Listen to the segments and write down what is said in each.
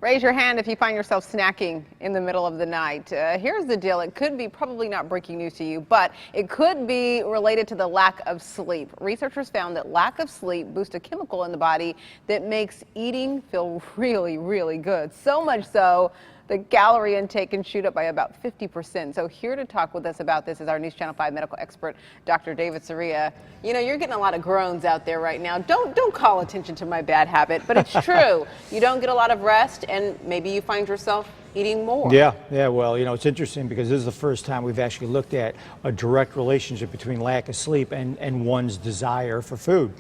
Raise your hand if you find yourself snacking in the middle of the night. Here's the deal. It could be probably not breaking news to you, but it could be related to the lack of sleep. Researchers found that lack of sleep boosts a chemical in the body that makes eating feel really, really good. So much so, the calorie intake can shoot up by about 50%. So here to talk with us about this is our News Channel 5 medical expert, Dr. David Soria. You know, you're getting a lot of groans out there right now. Don't call attention to my bad habit, but it's true. You don't get a lot of rest, and maybe you find yourself eating more. Yeah. Well, you know, it's interesting because this is the first time we've actually looked at a direct relationship between lack of sleep and one's desire for food.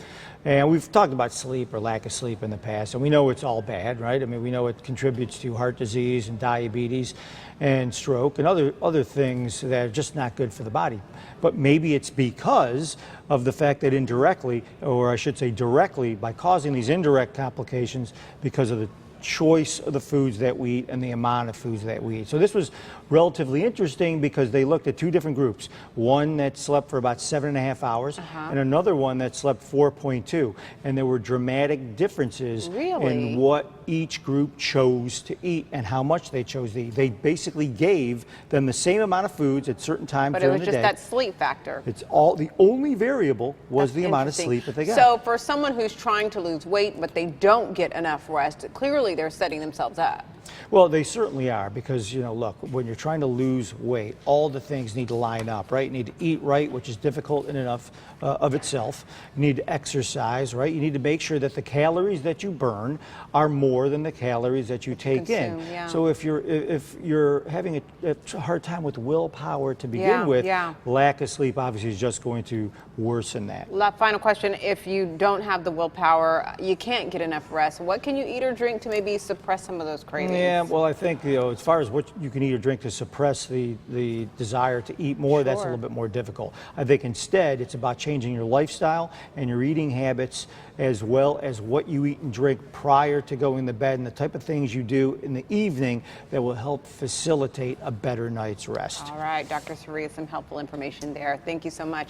And we've talked about sleep or lack of sleep in the past, and we know it's all bad, right? I mean, we know it contributes to heart disease and diabetes and stroke and other things that are just not good for the body. But maybe it's because of the fact that indirectly, or I should say directly, by causing these indirect complications because of the choice of the foods that we eat and the amount of foods that we eat. So this was relatively interesting because they looked at two different groups. One that slept for about 7.5 hours and another one that slept 4.2. And there were dramatic differences in what each group chose to eat and how much they chose to eat. They basically gave them the same amount of foods at certain times during the day. But it was just that sleep factor. It's the only variable was the amount of sleep that they got. So for someone who's trying to lose weight but they don't get enough rest, clearly they're setting themselves up. Well, they certainly are because, you know, look, when you're trying to lose weight, all the things need to line up, right? You need to eat right, which is difficult in and of itself. You need to exercise, right? You need to make sure that the calories that you burn are more than the calories that you take in. Yeah. So if you're having a hard time with willpower to begin with, lack of sleep obviously is just going to worsen that. Final question, if you don't have the willpower, you can't get enough rest, what can you eat or drink to maybe suppress some of those cravings? Yeah, well, I think, you know, as far as what you can eat or drink to suppress the desire to eat more, that's a little bit more difficult. I think instead it's about changing your lifestyle and your eating habits, as well as what you eat and drink prior to going to bed and the type of things you do in the evening that will help facilitate a better night's rest. All right, Dr. Soria, some helpful information there. Thank you so much.